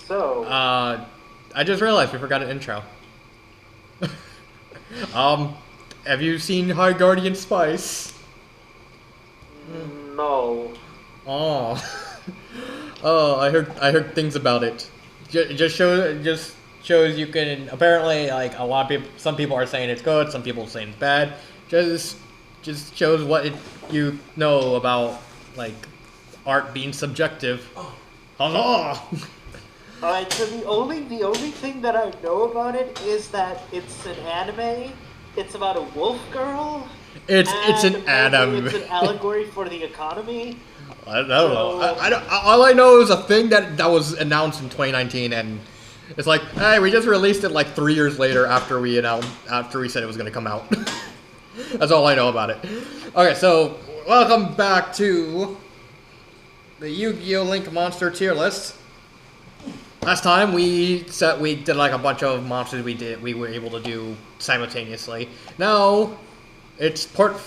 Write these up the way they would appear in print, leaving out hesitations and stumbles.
So. I just realized we forgot an intro. Have you seen High Guardian Spice? No. Oh. Oh, I heard things about it. Just shows you can apparently like a lot of people. Some people are saying it's good. Some people are saying it's bad. Just shows what you know about like art being subjective. Huzzah! Alright, so the only thing that I know about it is that it's an anime. It's about a wolf girl. It's an anime. It's an allegory for the economy. I don't know. All I know is a thing that was announced in 2019, and it's like, hey, we just released it like 3 years later after we said it was going to come out. That's all I know about it. Okay, so welcome back to the Yu-Gi-Oh! Link Monster tier list. Last time we did like a bunch of monsters we were able to do simultaneously. Now it's part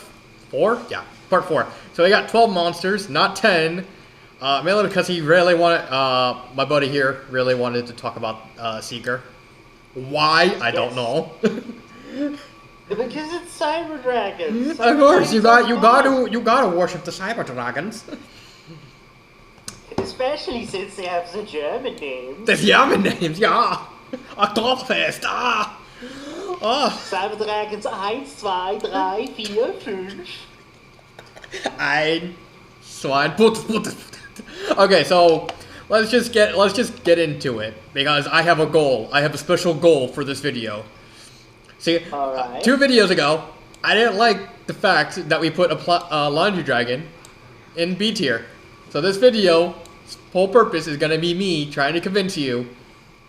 4? Yeah, part 4. So we got 12 monsters, not 10. Mainly because he really wanted, my buddy here really wanted to talk about Seeker. Why? I don't know. Because it's Cyber Dragons. Of course, you gotta worship the Cyber Dragons. Especially since they have the German names. The German names, yeah. Oktoberfest, ah. Oh. Cyber Dragons 1, 2, 3, 4, 5. Ein, zwei, Okay, so let's just get into it because I have a goal. I have a special goal for this video. See, Alright. 2 videos ago, I didn't like the fact that we put a Laundry Dragon in B tier. So this video, whole purpose is gonna be me trying to convince you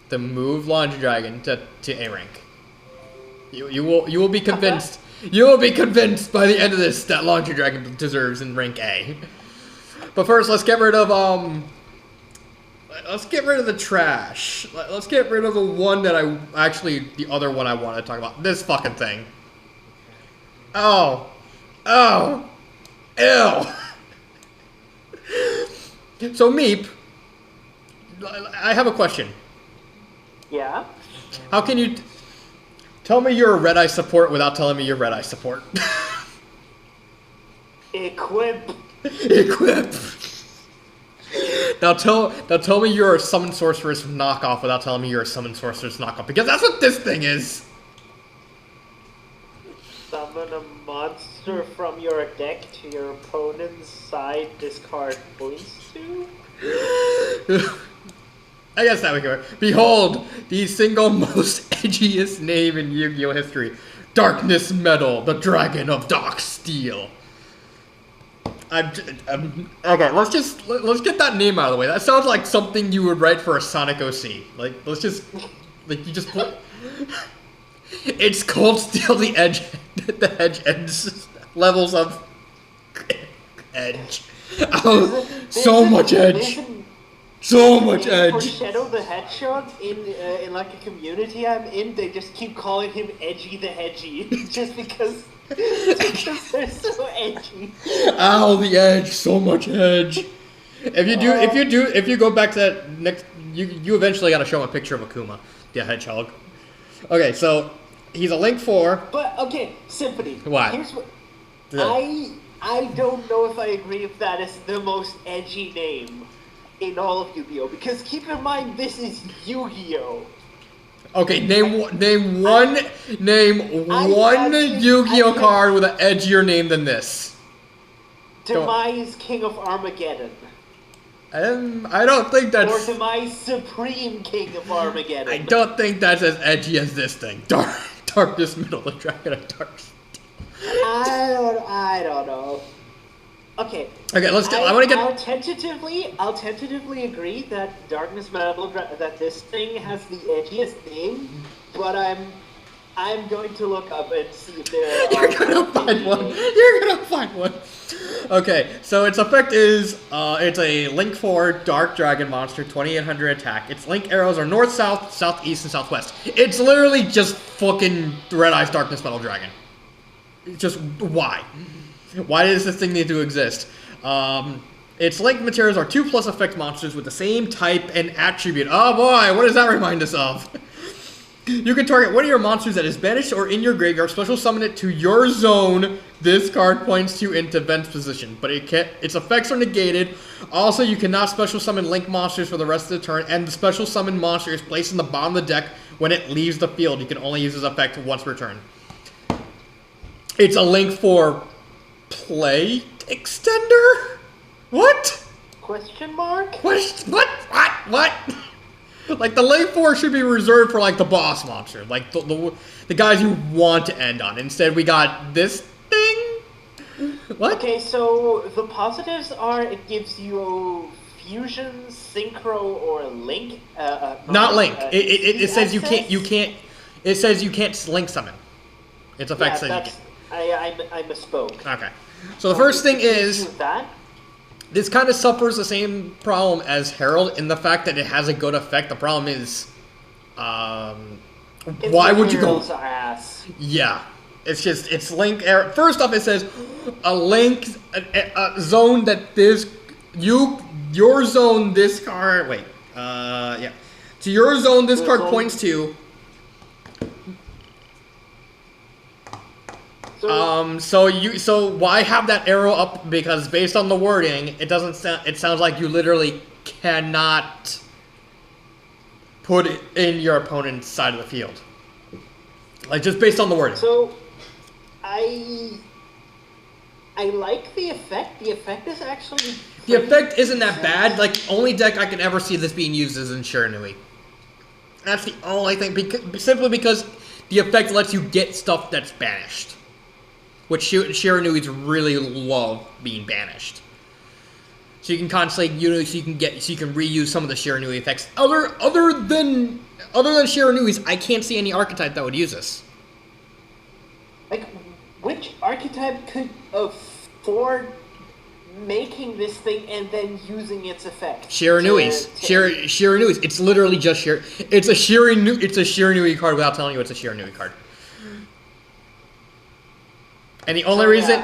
to move Laundry Dragon to A rank. You will be convinced. You will be convinced by the end of this that Laundry Dragon deserves in rank A. But first, let's get rid of the trash. Let's get rid of the one that the other one I want to talk about. This fucking thing. Oh, ew. So Meep, I have a question. Yeah? How can you tell me you're a Red Eye support without telling me you're Red Eye support? Equip. Now tell me you're a Summon Sorceress knockoff without telling me you're a Summon Sorceress knockoff, because that's what this thing is. Summon a monster from your deck to your opponent's side, discard points to? I guess that would go. Behold, the single most edgiest name in Yu-Gi-Oh! History. Darkness Metal, the Dragon of Dark Steel. Okay, let's get that name out of the way. That sounds like something you would write for a Sonic OC. Like, let's just, like, you just put... It's Coldsteel, the hedge edge levels of edge. Oh, so much edge. So much edge. For Shadow the Hedgehog, in like a community I'm in, they just keep calling him Edgy the Hedgy, just because they're so edgy. Ow, the edge, so much edge. If you go back to that next, you eventually gotta show him a picture of Akuma, the hedgehog. Okay, so he's a Link 4. But okay, Symphony. What? Here's what Yeah. I don't know if I agree if that is the most edgy name in all of Yu-Gi-Oh! Because keep in mind, this is Yu-Gi-Oh! Okay, name one Yu-Gi-Oh card with an edgier name than this. Demise King of Armageddon. I don't think that's... Or Demise Supreme King of Armageddon. I don't think that's as edgy as this thing. Darkness Middle, the Dragon of Dark Steel. I don't know. Okay. Okay, let's get. I want to get. I'll tentatively agree that Darkness Metal, that this thing has the edgiest name, but I'm going to look up and see if there You're gonna find one. You're gonna find one. Okay, so its effect is it's a Link 4 Dark Dragon monster, 2800 attack. Its Link arrows are north, south, southeast, and southwest. It's literally just fucking Red Eye's Darkness Metal Dragon. It's just why? Why does this thing need to exist? Its linked materials are 2+ effect monsters with the same type and attribute. Oh boy, what does that remind us of? You can target one of your monsters that is banished or in your graveyard, special summon it to your zone this card points to into Vent's position, but its effects are negated. Also, you cannot special summon link monsters for the rest of the turn, and the special summon monster is placed in the bottom of the deck when it leaves the field. You can only use this effect once per turn. It's a link for play extender? What? Question mark? What? Like, the link 4 should be reserved for, like, the boss monster. Like, the guys you want to end on. Instead, we got this thing? What? Okay, so the positives are it gives you fusion, synchro, or link. Not link. It says you can't. It says you can't link summon. Its effect says you can't. I misspoke. Okay. So the first thing is... that. This kind of suffers the same problem as Herald in the fact that it has a good effect. The problem is, why would you go? Ass. Yeah, it's link error. First off, it says a link a zone that your zone this card. Wait, yeah, to your zone this card points to. So why have that arrow up? Because based on the wording, it doesn't sound. It sounds like you literally cannot put it in your opponent's side of the field. Like, just based on the wording. So, I like the effect. The effect is actually. The effect isn't that bad. Like, only deck I can ever see this being used is in Shiranui. That's the only thing. Simply because the effect lets you get stuff that's banished. Which Shiranuis really love being banished. So you can constantly, so you can reuse some of the Shiranui effects. Other than Shiranuis, I can't see any archetype that would use this. Like, which archetype could afford making this thing and then using its effect? Shiranuis. Shiranuis. It's literally just It's a Shiranui card without telling you it's a Shiranui card. And the only reason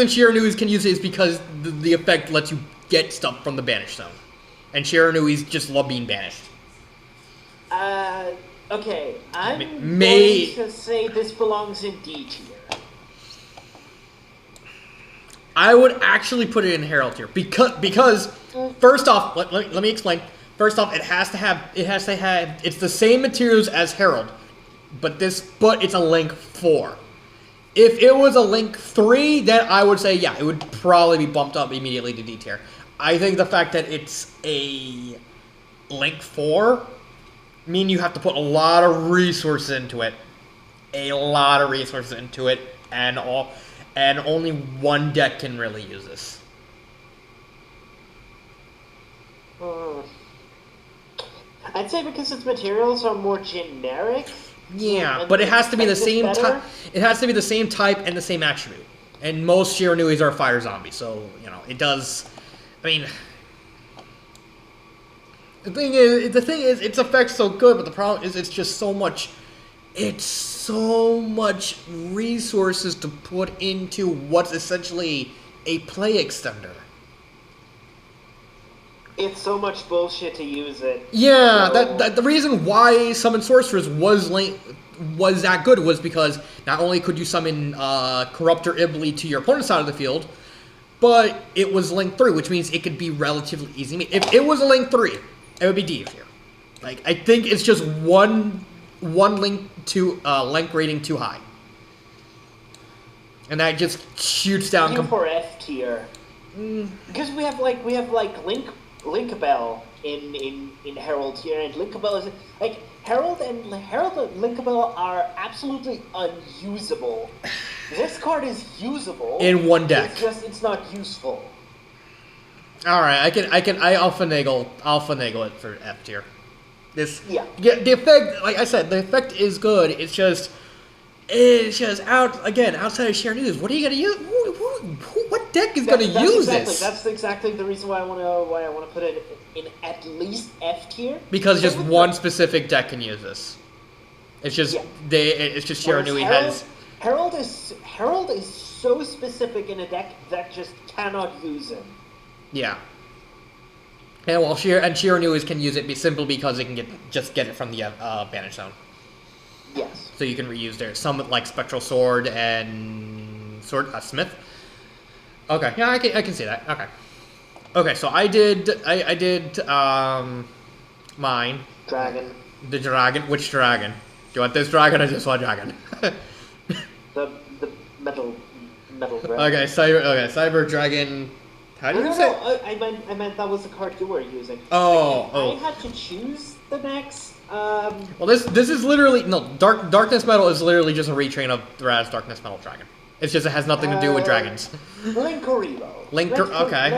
Shiranuis can use it is because the effect lets you get stuff from the banished zone, and Shiranuis just love being banished. Okay, I'm going to say this belongs in D tier. I would actually put it in Herald tier because first off, let me explain. First off, it's the same materials as Herald, but it's a link 4. If it was a link 3, then I would say, yeah, it would probably be bumped up immediately to D tier. I think the fact that it's a link 4 mean you have to put a lot of resources into it. And only one deck can really use this. I'd say because its materials are more generic. Yeah, but it has to be the same type. It has to be the same type and the same attribute. And most Shiranuis are fire zombies, so it does. I mean, the thing is, its effect's so good, but the problem is, it's just so much. It's so much resources to put into what's essentially a play extender. It's so much bullshit to use it. Yeah, that the reason why Summon Sorcerers was that good was because not only could you summon Corruptor Ibli to your opponent's side of the field, but it was link 3, which means it could be relatively easy. If it was a link 3, it would be D tier. Like, I think it's just one link rating too high, and that just shoots down. For F tier, because we have Linkabell in Herald here, and Linkabell is like Herald and Linkabell are absolutely unusable. This card is usable in one deck. It's not useful. All right, I'll finagle it for F tier. The effect, like I said, the effect is good. It's just outside of Share News. What are you gonna use? What deck is gonna use this? That's exactly the reason why I want to put it in at least F tier. Because just one specific deck can use this. It's just Shiranui has. Herald is so specific in a deck that just cannot use him. Yeah. And well, Shiranui can use it simply because it can just get it from the Banish Zone. Yes. So you can reuse there. Some like Spectral Sword and Smith. Okay, yeah, I can see that. Okay. Okay, so I did mine. Dragon. The dragon. Which dragon? Do you want this dragon or just one dragon? the metal dragon. Okay, Cyber Dragon. How do you say? No, I meant that was the card you were using. I had to choose the next. Well, this is literally no Darkness Metal is literally just a retrain of Raz Darkness Metal Dragon. It's just it has nothing to do with dragons. Linkuribo. Okay.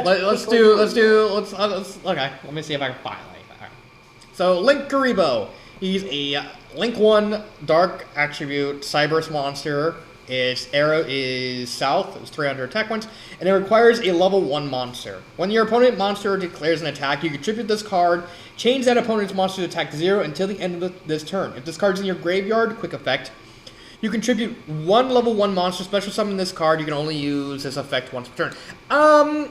Okay. Let me see if I can find it. Right. So Linkuribo. He's a Link 1 Dark Attribute Cyberse monster. Its arrow is south, it's 300 attack points, and it requires a level 1 monster. When your opponent monster declares an attack, you contribute this card, change that opponent's monster to attack 0 until the end of this turn. If this card's in your graveyard, quick effect, you contribute 1 level 1 monster, special summon this card, you can only use this effect once per turn. I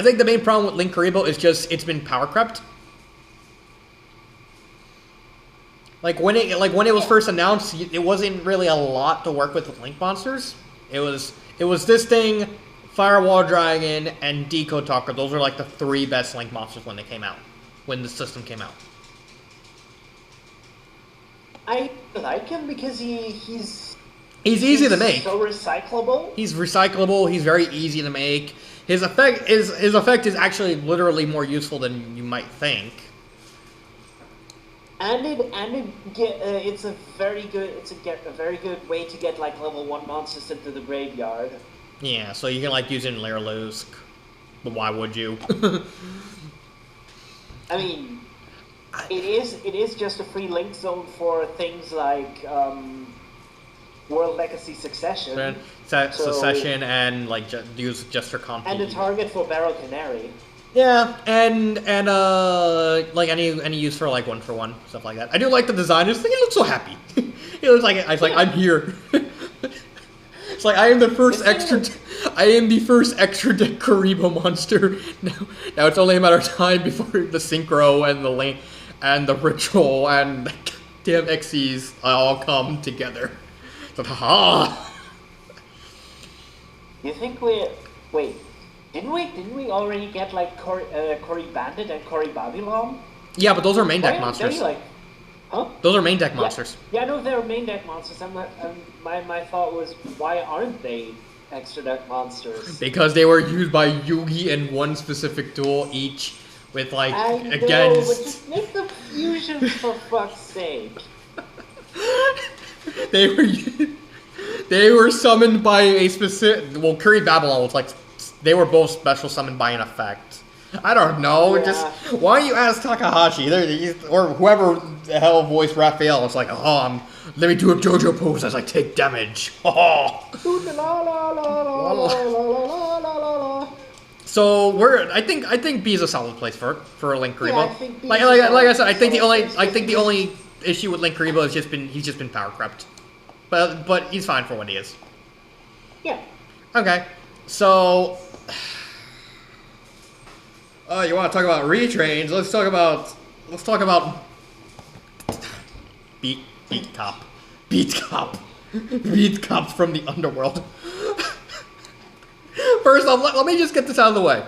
think the main problem with Linkuribo is just it's been power crept. Like when it was first announced, it wasn't really a lot to work with Link monsters. It was this thing, Firewall Dragon, and Decode Talker. Those were like the 3 best Link monsters when they came out, when the system came out. I like him because he's easy to make. So recyclable. He's recyclable. He's very easy to make. His effect is actually literally more useful than you might think. It's a very good way to get like level 1 monsters into the graveyard. Yeah, so you can like use it in Lairlusk, but why would you? I mean, it is just a free link zone for things like World Legacy Succession. Succession and like use just for comp. And a target for Barrel Canary. Yeah, and like any use for like 1-for-1 stuff like that. I do like the design. He looks so happy. He looks like I'm here. It's like I am the first extra deck Kuribo monster. Now it's only a matter of time before the synchro and the link and the ritual and the damn Xyz all come together. So haha. You think wait? Didn't we already get like Cory Bandit and Cory Babylon? Yeah, but those are main deck monsters. Those are main deck monsters. Yeah, no, they're main deck monsters. My thought was, why aren't they extra deck monsters? Because they were used by Yugi in one specific duel each, with like but just make the fusion for fuck's sake. They were summoned by a specific. Well, Cory Babylon was like. They were both special summoned by an effect. I don't know. Yeah. Just why don't you ask Takahashi or whoever the hell voiced Raphael? It's like, let me do a JoJo pose as I take damage. So I think B is a solid place for Linkuribo. Yeah, like I said, I think the only issue with Linkuribo is he's just been power crept, but he's fine for what he is. Yeah. Okay. So, you want to talk about retrains? Let's talk about Beat Cop from the underworld. First off, let me just get this out of the way.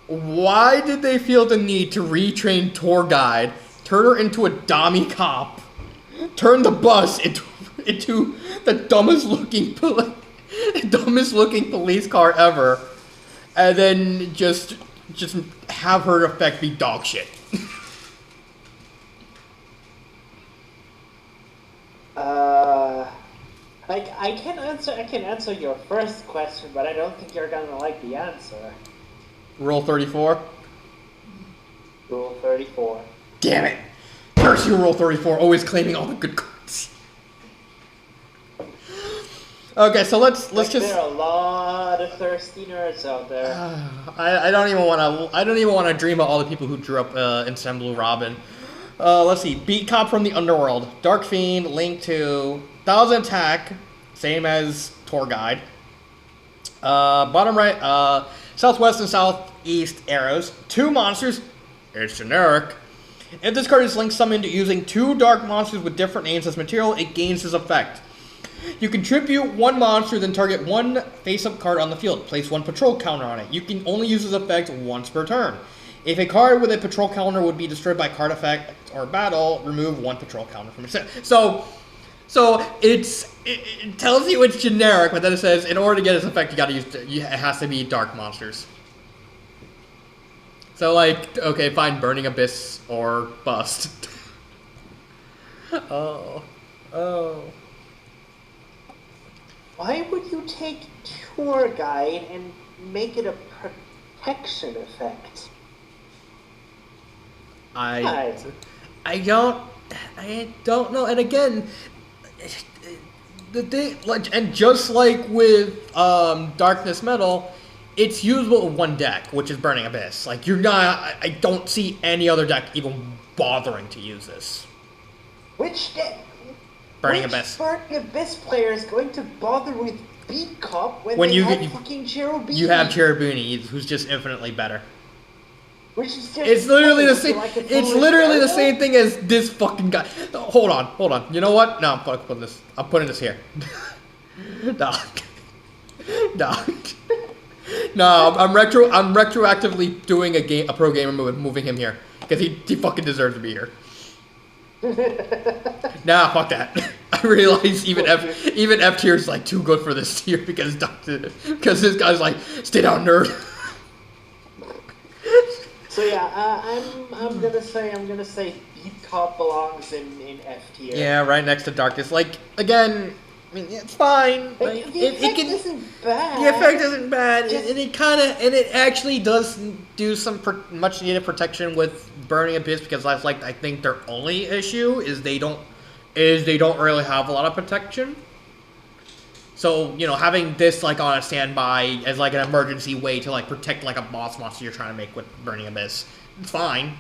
Why did they feel the need to retrain tour guide, turn her into a dummy cop, turn the bus into the dumbest looking police car ever, and then just have her effect be dog shit? I can answer your first question, but I don't think you're gonna like the answer. Rule 34? Rule 34. Damn it! Curse you, Rule 34, always claiming all the good cards. Okay, so let's just. There are a lot of thirsty nerds out there. I don't even want to dream about all the people who drew up Instant Blue Robin. Let's see. Beat Cop from the Underworld. Dark Fiend, Link 2, 1000 attack, same as Tour Guide. Bottom right, southwest and East arrows. 2 monsters. It's generic. If this card is link summoned using 2 dark monsters with different names as material, it gains this effect. You contribute 1 monster, then target 1 face-up card on the field. Place 1 patrol counter on it. You can only use this effect once per turn. If a card with a patrol counter would be destroyed by card effect or battle, remove 1 patrol counter from its set. So it tells you it's generic, but then it says in order to get its effect, it has to be dark monsters. So like, okay, fine, Burning Abyss or bust. Oh. Why would you take Tour Guide and make it a protection effect? I don't know. And again, the thing, like, and just like with Darkness Metal, it's usable in 1 deck, which is Burning Abyss. Like, you're not. I don't see any other deck even bothering to use this. Which deck? Burning Abyss. Burning Abyss player is going to bother with Beat Cop when they have fucking Cherubini? You have Cherubini, who's just infinitely better. Which is just it's literally the same. It's literally the same thing as this fucking guy. Hold on. You know what? No, I'm putting this here. No. No, I'm retroactively doing a pro gamer move, moving him here because he fucking deserves to be here. Nah, fuck that. I realize even F tier is like too good for this tier because this guy's like, stay down, nerd. So yeah, I'm gonna say Beat Cop belongs in F tier. Yeah, right next to Darkness. Like, again, I mean, it's fine. The effect isn't bad. The effect isn't bad, and it actually does do some much needed protection with Burning Abyss because that's like I think their only issue is they don't really have a lot of protection. So, you know, having this like on a standby as like an emergency way to like protect like a boss monster you're trying to make with Burning Abyss, it's fine.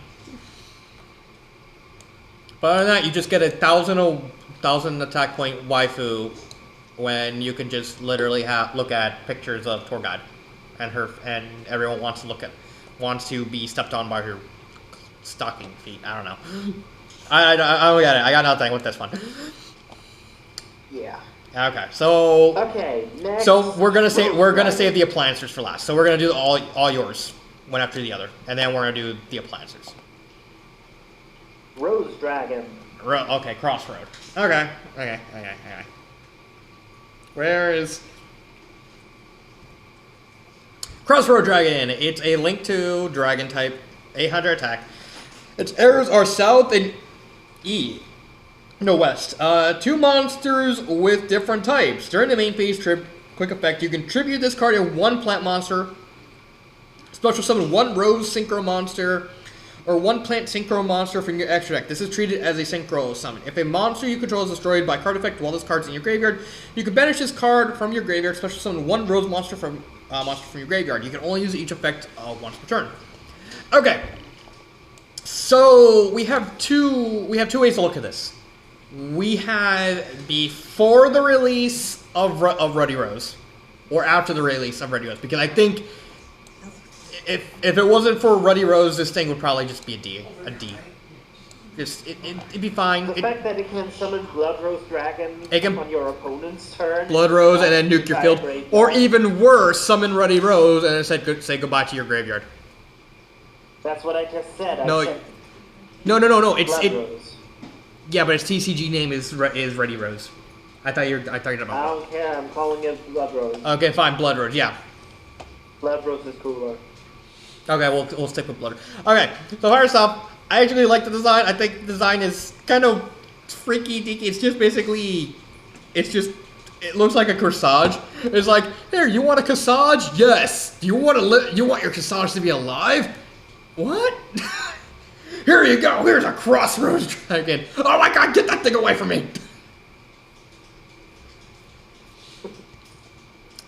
But other than that, you just get 1,000 attack point waifu when you can just literally look at pictures of Tour Guide and everyone wants to be stepped on by her stocking feet. I don't know. I don't get it. I got nothing with this one. Yeah. Okay, so next. So we're gonna save the appliancers for last. So we're gonna do all yours, one after the other, and then we're gonna do the appliancers. Rose Dragon. Okay, Crossroad. Okay. Where is Crossroad Dragon? It's a link to Dragon type, 800 attack. Its arrows are south and west. 2 monsters with different types. During the main phase quick effect, you contribute this card to 1 plant monster. Special summon 1 rose synchro monster or 1 plant synchro monster from your extra deck. This is treated as a synchro summon. If a monster you control is destroyed by card effect while this card's in your graveyard, you can banish this card from your graveyard. Special summon 1 rose monster from your graveyard. You can only use each effect once per turn. Okay. So we have two ways to look at this. We had before the release of Ruddy Rose, or after the release of Ruddy Rose, because I think if it wasn't for Ruddy Rose, this thing would probably just be a D. It'd be fine. The fact that it can summon Bloodroot Dragon on your opponent's turn. Blood Rose and then nuke your field, or even worse, summon Ruddy Rose and then say goodbye to your graveyard. That's what I just said. No. Bloodroot. Yeah, but its TCG name is Ruddy Rose. I thought you were talking about. I don't care. I'm calling it Bloodroot. Okay, fine, Bloodroot. Yeah. Bloodroot is cooler. Okay, we'll stick with Bloodroot. Okay, so first off, I actually like the design. I think the design is kind of freaky deaky. It's just basically, it looks like a corsage. It's like, here, you want a corsage? Yes. Do you want your corsage to be alive? What? Here you go. Here's a Crossroads Dragon. Oh my god, get that thing away from me.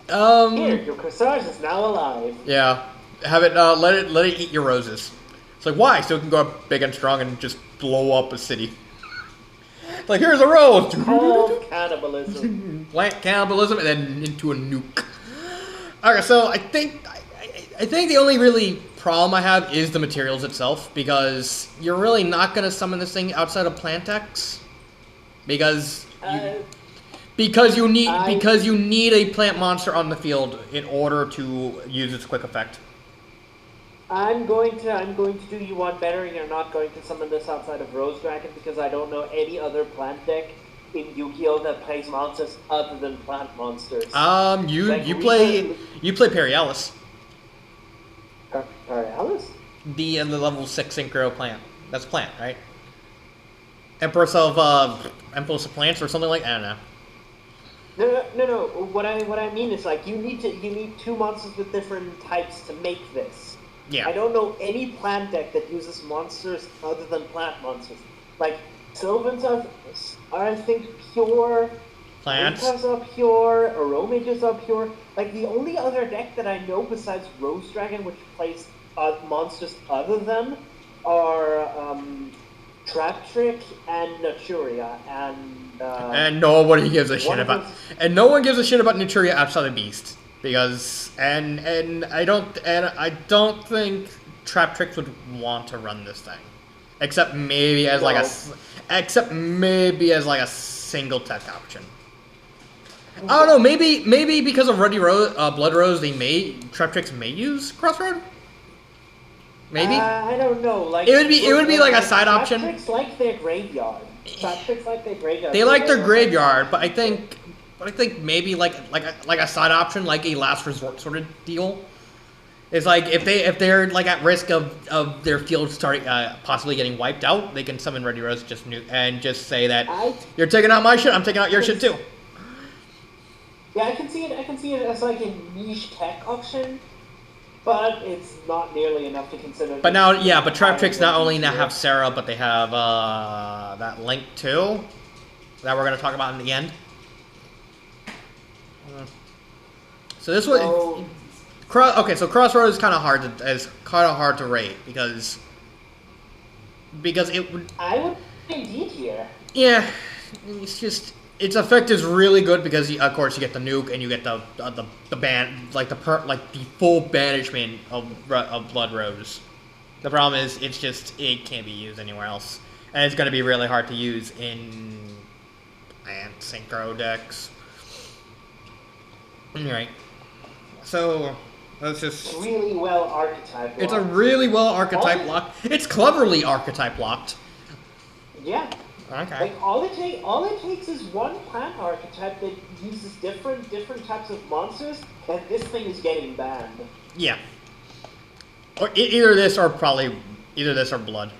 Here, your corsage is now alive. Yeah. Have it, let it eat your roses. It's like, why? So it can go up big and strong and just blow up a city. It's like, here's a rose. Called cannibalism. Plant cannibalism and then into a nuke. Okay, so I think the only really problem I have is the materials itself, because you're really not gonna summon this thing outside of plant X, because you need a plant monster on the field in order to use its quick effect. I'm going to do you one better. You're not going to summon this outside of Rose Dragon because I don't know any other plant deck in Yu-Gi-Oh that plays monsters other than plant monsters. You play Perialis. Alice? The level 6 synchro plant. That's plant, right? Empress of Plants or something like, I don't know. No. What I mean is like you need 2 monsters with different types to make this. Yeah. I don't know any plant deck that uses monsters other than plant monsters. Like Sylvans are I think pure. Plants. Ritas are pure. Aromages are pure. Like the only other deck that I know besides Rose Dragon, which plays monsters other than, are Trap Trick and Naturia, and nobody gives a shit about. And no one gives a shit about Naturia outside of Beast, because and I don't think Trap Tricks would want to run this thing, except maybe as like a single tech option. I don't know. Maybe because of Blood Rose, Trap Tricks may use Crossroad. Maybe. I don't know. Like it would be like a side option. Trap Tricks like their graveyard. Trap Tricks like their graveyard. They like their graveyard, but I think maybe like a side option, like a last resort sort of deal. It's like if they're like at risk of their field starting possibly getting wiped out, they can summon Ready Rose and just say that you're taking out my shit, I'm taking out your shit too. Yeah, I can see it as like a niche tech option, but it's not nearly enough to consider. But Trap Tricks not only now have Sarah, but they have that Link too, that we're gonna talk about in the end. So this was so Crossroads is kind of hard to rate because it would. I would indeed here. Yeah, it's just. Its effect is really good because, of course, you get the nuke and you get the ban, like the full banishment of Blood Rose. The problem is it can't be used anywhere else, and it's going to be really hard to use in synchro decks. Alright, so let's just. Really well archetype locked. It's a really well archetype locked. It's cleverly archetype locked. Yeah. Okay. Like all it takes is one plant archetype that uses different types of monsters, and this thing is getting banned. Yeah. Or either this or Blood.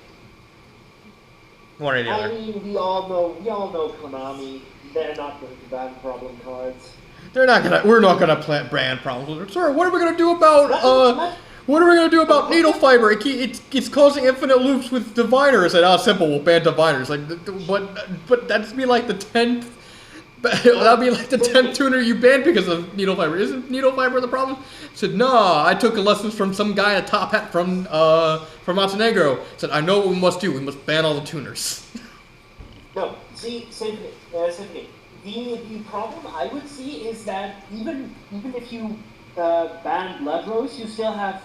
One or the other. I mean, we all know Konami. They're not going to ban problem cards. We're not gonna ban problems. Sir, what are we gonna do about What are we gonna do about needle fiber? It's causing infinite loops with diviners. And simple, we'll ban diviners. Like, but that'd be like the 10th. That'd be like the 10th tuner you banned because of needle fiber. Isn't needle fiber the problem? I said no. I took lessons from some guy in a top hat from Montenegro. Said I know what we must do. We must ban all the tuners. No, see, Symphony. The problem I would see is that even if you ban Blood Rose, you still have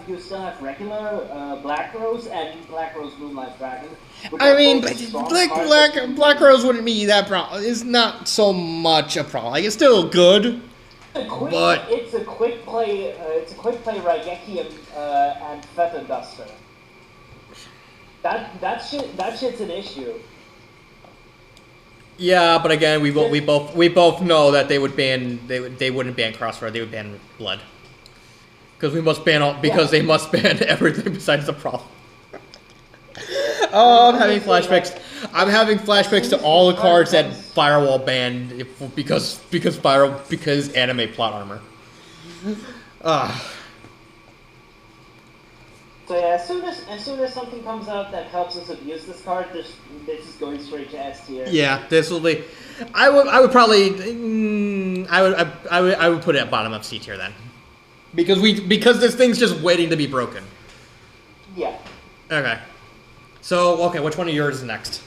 regular Black Rose and Black Rose Moonlight Dragon. I mean, Black Rose wouldn't be that problem. It's not so much a problem. Like, it's still good. It's a quick play. Raigeki and Feather Duster. That shit's an issue. Yeah, but again, we both know that they wouldn't ban Crossroad. They would ban Blood. Because they must ban everything besides the problem. Oh, I'm having flashbacks to all the cards that Firewall banned because anime plot armor. So yeah, as soon as something comes out that helps us abuse this card, this is going straight to S tier. Yeah, this will be. I would probably. I would put it at bottom of C tier then. Because this thing's just waiting to be broken. Yeah. Okay. So which one of yours is next?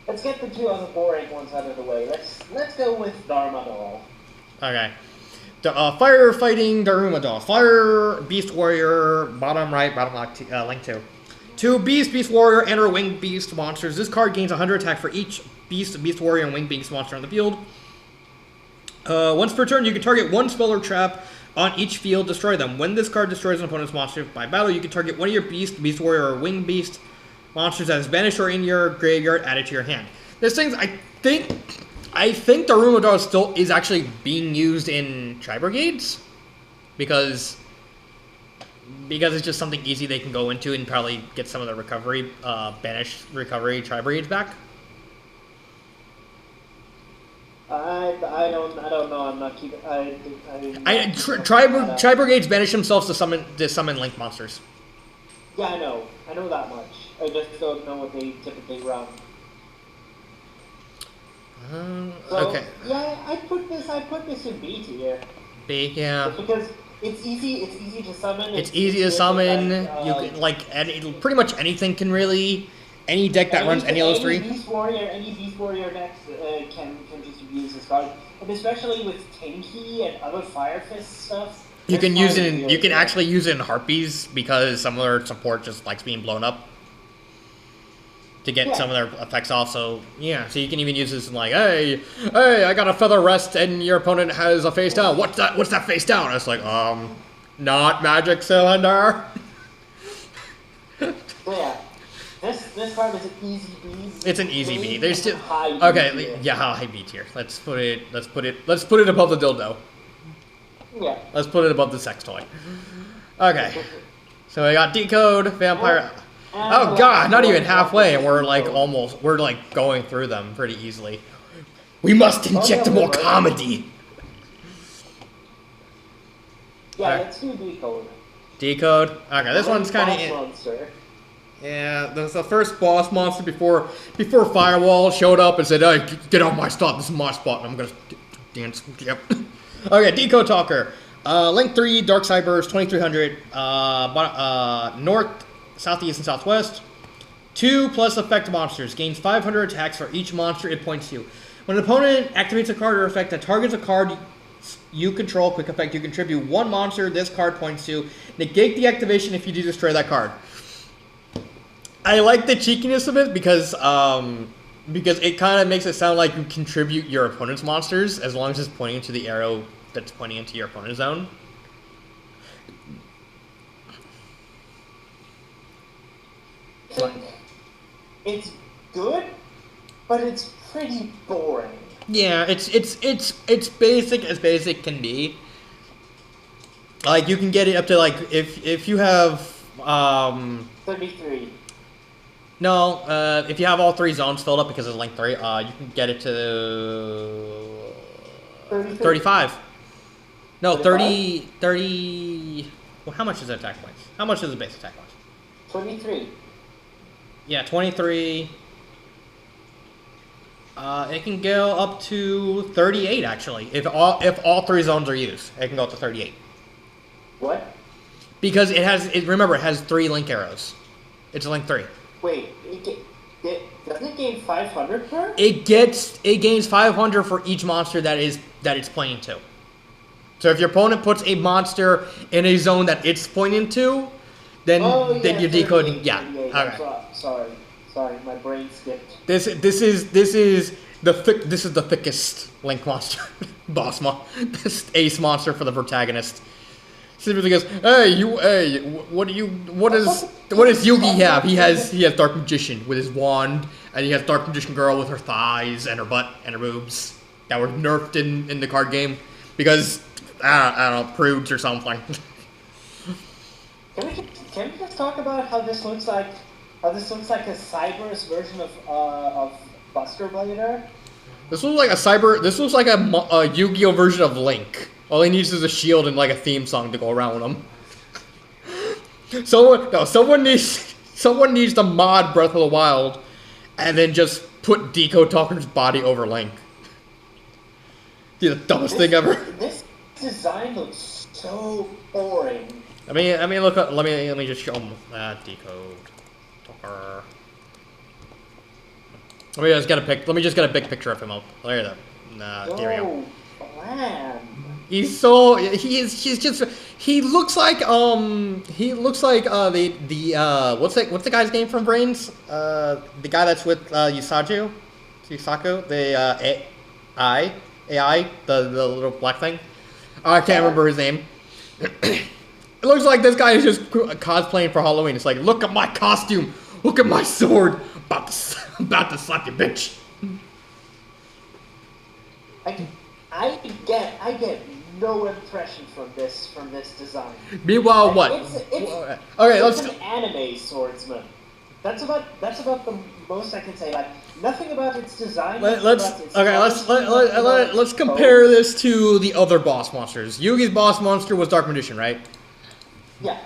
Let's get the two other boring ones out of the way. Let's go with Dharma Doll. Okay. Firefighting Dharma Doll. Fire Beast Warrior, bottom right, bottom left, link 2. 2 Beast Warrior, and or Winged Beast monsters. This card gains 100 attack for each Beast Warrior, and Winged Beast monster on the field. Once per turn, you can target one spell or trap on each field, destroy them. When this card destroys an opponent's monster by battle, you can target one of your Beast Warrior, or Winged Beast monsters that is banished or in your graveyard, added to your hand. This thing's, I think the Dharma Doll still is actually being used in Tri-Brigades, because it's just something easy they can go into and probably get some of the recovery, banished recovery Tri-Brigades back. I don't know. I'm not keeping. Tri-Brigades banish themselves to summon Link monsters. Yeah, I know that much. I just don't know what they typically run. Okay. Yeah, I put this in B tier. B, yeah. Just because it's easy to summon. It's easy to summon. You can pretty much anything can really. Any deck that runs any of those three. Any Beast Warrior decks can just use this card, and especially with Tanky and other Fire Fist stuff. You can use it. You can actually use it in Harpies because some of their support just likes being blown up to get some of their effects off. So yeah, so you can even use this in like, hey, I got a Feather Rest, and your opponent has a face down. What's that face down? And it's like, not Magic Cylinder. Yeah. This card is an easy B. It's an easy B. There's still okay. Yeah, high B tier. Let's put it above the dildo. Yeah. Let's put it above the sex toy. Okay. So we got Decode, Vampire. Oh god, not even halfway, and we're going through them pretty easily. We must inject more comedy. Yeah, let's do Decode. Decode. Okay, this one's kind of. Yeah, that's the first boss monster before Firewall showed up and said, "Hey, get off my spot. This is my spot, and I'm gonna dance." Yep. Okay, Decode Talker. Link 3, Dark Side Burst, 2300. North, Southeast, and Southwest. 2 plus effect monsters. Gains 500 attacks for each monster it points to. When an opponent activates a card or effect that targets a card you control, quick effect, you contribute 1 monster this card points to. Negate the activation if you do destroy that card. I like the cheekiness of it because it kind of makes it sound like you contribute your opponent's monsters as long as it's pointing to the arrow that's pointing into your opponent's zone. It's good, but it's pretty boring. Yeah, it's basic as basic can be. Like you can get it up to like if you have 33. No, if you have all 3 zones filled up because it's Link 3, you can get it to 35. No, 30. Well, how much is the attack points? How much is the base attack points? 23. Yeah, 23. It can go up to 38 actually. If all 3 zones are used, it can go up to 38. What? Because remember it has 3 Link arrows. It's a Link 3. Wait, doesn't it gain 500 per? It gains 500 for each monster that it's pointing to. So if your opponent puts a monster in a zone that it's pointing to, then you're decoding. Yeah. Okay. Sorry, my brain skipped. This is the thickest Link monster, this ace monster for the protagonist. Simply goes, what does Yugi have? He has Dark Magician with his wand, and he has Dark Magician Girl with her thighs and her butt and her boobs that were nerfed in the card game because I don't know, prudes or something. Can we just talk about how this looks like a Cyber's version of Buster Blader? This looks like a Yu-Gi-Oh version of Link. All he needs is a shield and like a theme song to go around with him. Someone needs to mod Breath of the Wild, and then just put Decode Talker's body over Link. The dumbest thing ever. This design looks so boring. Let me just show him Decode Talker. Let me just get a big picture of him up. There we go. There we go. Blam. He's so he's just he looks like the what's the guy's name from Brains? The guy that's with Yusaku, the AI, the little black thing. Oh, I can't remember his name. It looks like this guy is just cosplaying for Halloween. It's like, look at my costume, look at my sword, about to slap you, bitch. I get no impression from this design. Meanwhile, what? Okay, it's an anime swordsman. That's about the most I can say. Like nothing about its design. Let's compare this to the other boss monsters. Yugi's boss monster was Dark Magician, right? Yeah.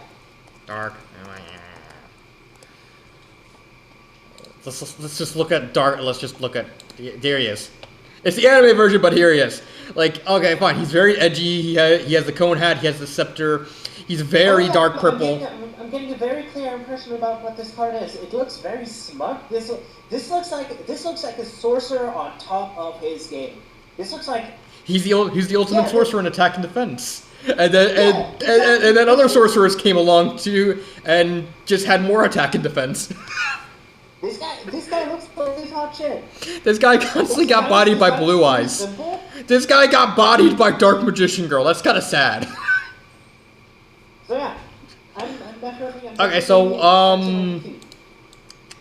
Dark. Let's just look at Dark. Let's just look at. There he is. It's the anime version, but here he is. Like, okay, fine. He's very edgy. He has the cone hat. He has the scepter. He's very dark purple. I'm getting a very clear impression about what this card is. It looks very smart. This looks like a sorcerer on top of his game. This looks like he's the ultimate sorcerer in attack and defense. And then other sorcerers came along too and just had more attack and defense. This guy looks like he's hot shit. This guy constantly got bodied by Blue Eyes. This guy got bodied by Dark Magician Girl. That's kind of sad. So yeah, I'm definitely. Okay, so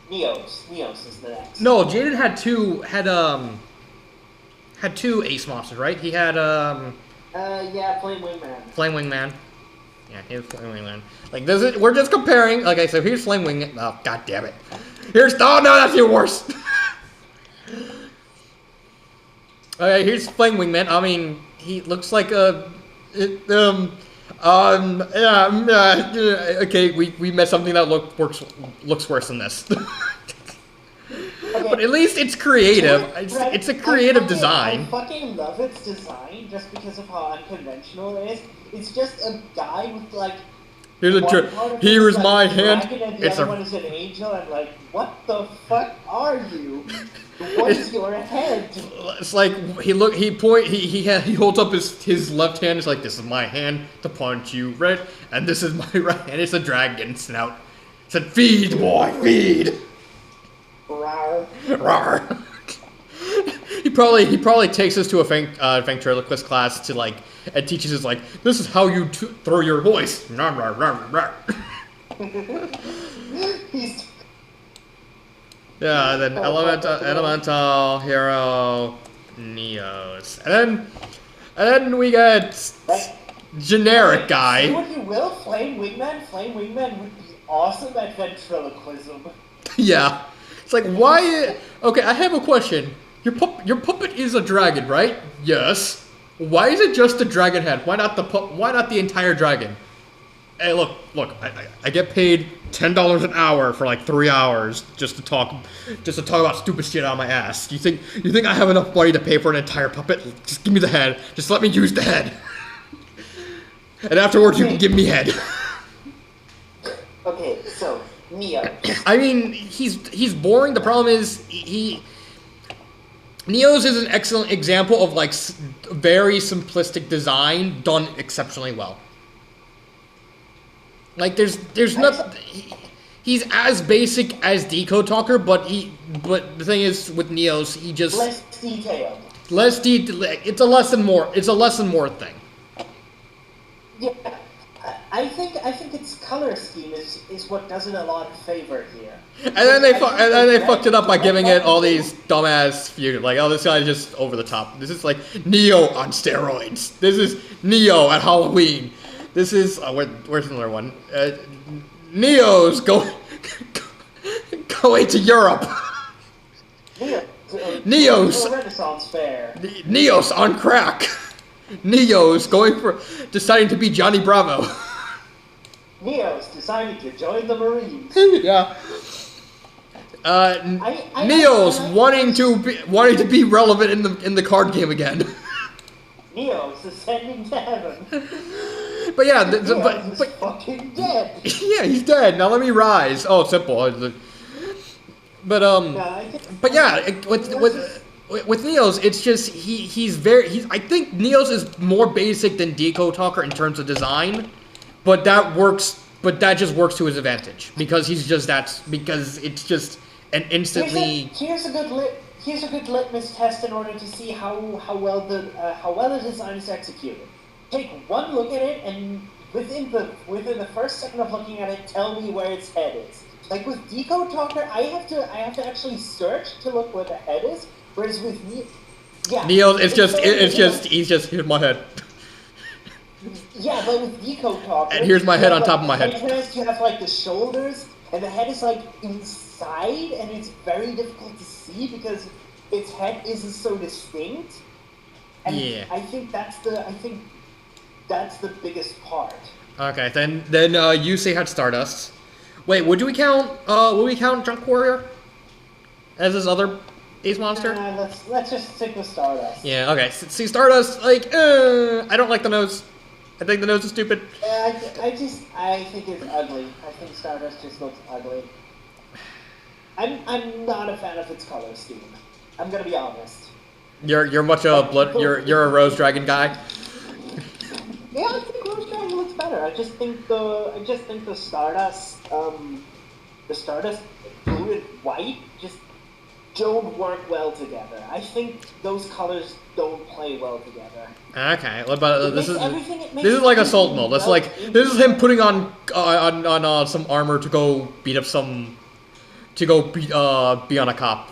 Neos is the next. No, Jaden had two ace monsters, right? He had yeah, Flame Wingman. Flame Wingman. Yeah, he was Flame Wingman. Like this is we're just comparing. Okay, so here's Flame Wingman. Oh, god damn it. Here's no, that's your worst. Okay, here's Flame Wingman. I mean, he looks like a. Okay, we met something that looks worse than this. Okay. But at least it's creative. It's a creative design. I fucking love its design just because of how unconventional it is. It's just a guy with like. Here's my hand. And the other one is an angel. I'm like, what the fuck are you? What is your head? It's like he holds up his left hand. It's like, this is my hand to punch you, right? And this is my right hand. It's a dragon snout. It said, feed, boy, feed. Rawr. Rawr. He probably takes us to a ventriloquist class to like and teaches us like, this is how you throw your voice. Yeah, then elemental hero Neos, and then we get generic guy. Say what you will, Flame Wingman would be awesome at ventriloquism. Yeah, it's like why? Okay, I have a question. Your puppet is a dragon, right? Yes. Why is it just a dragon head? Why not the entire dragon? Hey, look! I get paid $10 an hour for like 3 hours just to talk about stupid shit out of my ass. You think I have enough money to pay for an entire puppet? Just give me the head. Just let me use the head. And afterwards, you can give me head. Okay, so Neo. I mean, he's boring. The problem is Neos is an excellent example of like very simplistic design done exceptionally well. Like there's nothing. He's as basic as Decode Talker, but the thing is with Neos, he just less detailed. Less detail. It's a less and more thing. Yeah, I think its color scheme is what does it a lot of favor here. And then they fucked it up by giving it all these dumbass fusion. Like, oh, this guy's just over the top. This is like Neo on steroids. This is Neo at Halloween. This is where's another one? Neo's going to Europe. Neo's Renaissance fair. Neo's on crack. Neo's deciding to be Johnny Bravo. Neo's deciding to join the Marines. Yeah. Neo's wanting to be relevant in the card game again. Neo's ascending to heaven. But yeah, but fucking dead. Yeah, he's dead. Now let me rise. Oh, simple. But yeah, with Neos, it's just I think Neos is more basic than Deco Talker in terms of design, but that works. But that just works to his advantage because because it's just an instantly. Here's a good litmus test in order to see how well the design is executed. Take one look at it, and within the first second of looking at it, tell me where its head is. Like with Deco Talker, I have to actually search to look where the head is. Whereas with Neo, he's just here's my head. Yeah, but with Deco Talker, and here's my head on top of my head. You have like the shoulders, and the head is like inside, and it's very difficult to see because its head isn't so distinct. And yeah. I think that's the biggest part. Okay, then you say had Stardust. Wait, would we count Drunk Warrior as his other ace monster? Let's just stick with Stardust. Yeah, okay. See, Stardust, like, I don't like the nose. I think the nose is stupid. I think it's ugly. I think Stardust just looks ugly. I'm not a fan of its color scheme. I'm gonna be honest. You're much a you're a Rose Dragon guy. Yeah, I think Rose Dragon looks better. I just think the Stardust blue and white just don't work well together. I think those colors don't play well together. Okay, what about this is like a everything Salt Mold. This is him putting on some armor to go beat up be on a cop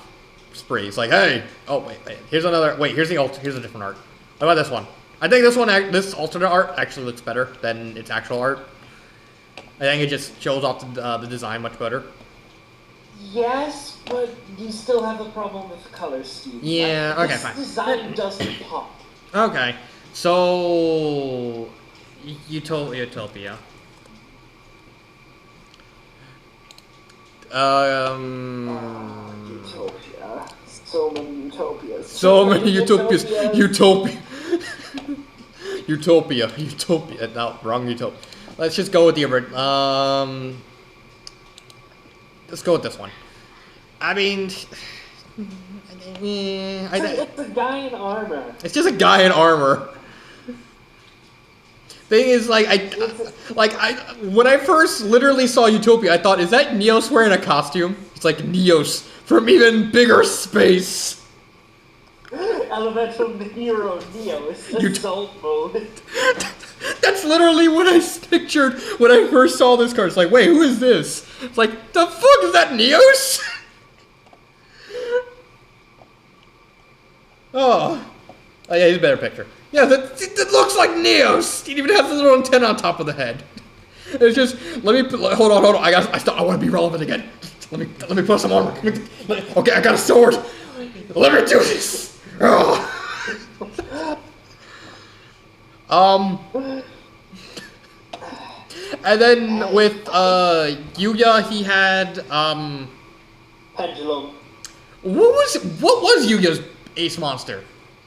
spree. It's like, hey, oh wait, here's another. Wait, here's a different art. What about this one? I think this alternate art actually looks better than its actual art. I think it just shows off the design much better. Yes, but you still have the problem with the color scheme. Yeah, like, okay, fine. This design doesn't pop. Okay, so Utopia. Utopia. So many utopias. So many utopias. Utopia. No, wrong utopia. Let's just go with the original. Let's go with this one. I mean, it's a guy in armor. It's just a guy in armor. Thing is, when I first literally saw Utopia, I thought, is that Neos wearing a costume? It's like Neos from even bigger space. Elemental hero Neos, assault mode. That's literally what I pictured when I first saw this card. It's like, wait, who is this? It's like, the fuck is that, Neos? Oh yeah, he's a better picture. Yeah, that looks like Neos. He even has a little antenna on top of the head. It's just, hold on. I want to be relevant again. Let me put some armor. Okay, I got a sword. Let me do this. Oh. And then with Yuya, he had Pendulum. What was Yuya's ace monster?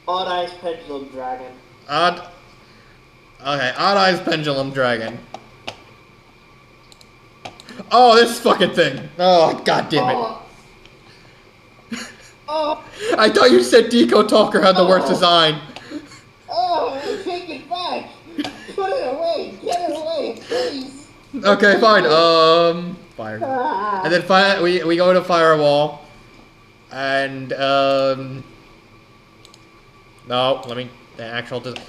Odd Eyes Pendulum Dragon. Odd Eyes Pendulum Dragon. Oh, this fucking thing. Oh, god damn it. Oh. I thought you said Deco Talker had the worst design. Oh, take it back. Put it away. Get it away, please. Okay, fine. Fire. And then we go to Firewall. And, no, the actual design.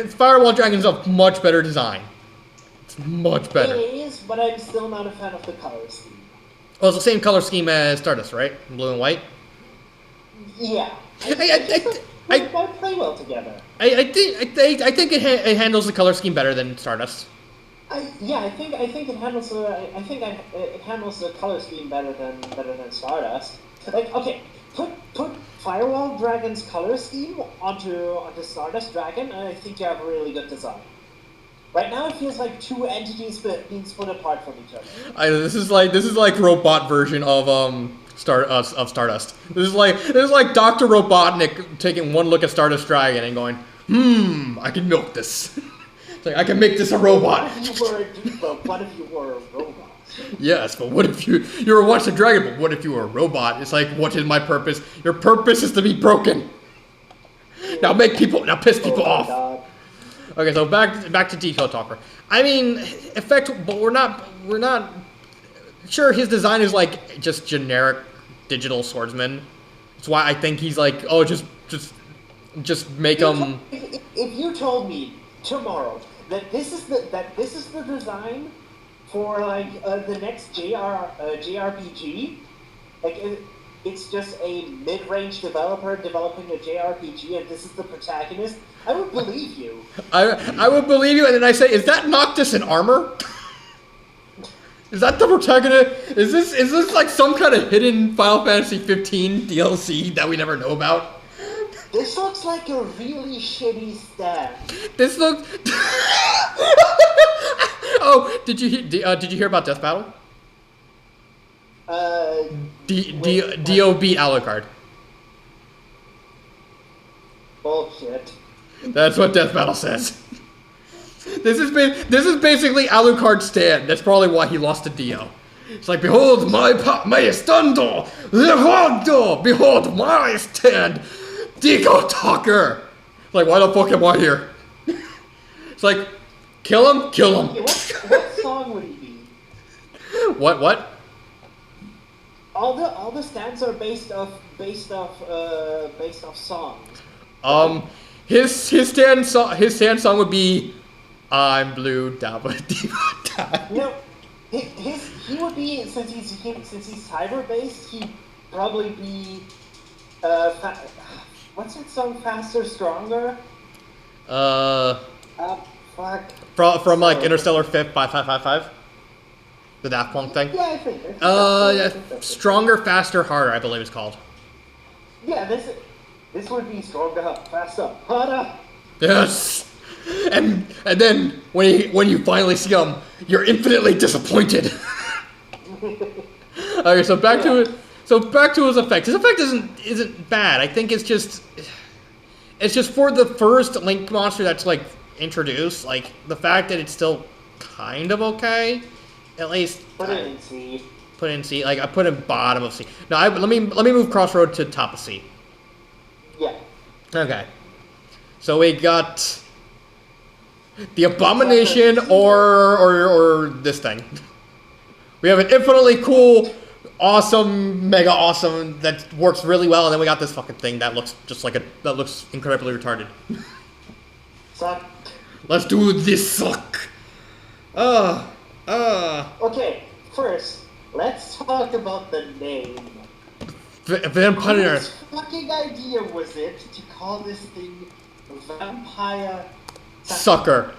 Firewall Dragon's a much better design. It's much better. It is, but I'm still not a fan of the color scheme. Well, it's the same color scheme as Stardust, right? Blue and white? Yeah. They play well together. I think it handles the color scheme better than Stardust. I think it handles the color scheme better than Stardust. Like, okay, put Firewall Dragon's color scheme onto Stardust Dragon, and I think you have a really good design. Right now, it feels like two entities being split apart from each other. This is like robot version of Stardust. This is like Dr. Robotnik taking one look at Stardust Dragon and going, I can milk this. It's like, I can make this a robot. What if you were a robot? Yes, but what if you're once a dragon, but what if you were a robot? It's like, what is my purpose? Your purpose is to be broken. Now piss people off. God. Okay, so back to Detail Talker. I mean, but we're not sure his design is like just generic digital swordsman. That's why I think he's like, oh, just make him. If you told me tomorrow that this is the design for like the next JRPG, like it's just a mid-range developer developing a JRPG, and this is the protagonist, I would believe you. I would believe you, and then I say, is that Noctis in armor? Is that the protagonist? Is this like some kind of hidden Final Fantasy 15 DLC that we never know about? This looks like a really shitty stat. This looks. Oh, did you hear about Death Battle? Dio beat Alucard. Bullshit. That's what Death Battle says. This is basically Alucard's stand. That's probably why he lost to Dio. It's like, behold my estando, behold my stand, Deco Talker. It's like, why the fuck am I here? It's like, kill him. Okay, what song would he be? What? All the stands are based off songs. His stand song would be, I'm blue, dabba diva da. No, he would be, since he's cyber based, he'd probably be what's that song? Faster, Stronger? Fuck. From like Interstellar 5555? The Daft Punk thing? Yeah, I think. Stronger, Faster, Harder, I believe it's called. Yeah, this would be Stronger, Faster, Harder. Yes! And then when you finally see him, you're infinitely disappointed. Okay, so back to it. So back to his effect. His effect isn't bad. I think it's just for the first Link monster that's like introduced. Like the fact that it's still kind of okay. At least put it in C. Put it in C. Like I put it bottom of C. No, let me move Crossroad to top of C. Yeah. Okay. So we got the Abomination or this thing. We have an infinitely cool, awesome, mega awesome that works really well, and then we got this fucking thing that looks that looks incredibly retarded. Suck. Let's do this suck. Okay, first, let's talk about the name. Vampire. Whose fucking idea was it to call this thing Vampire Sucker?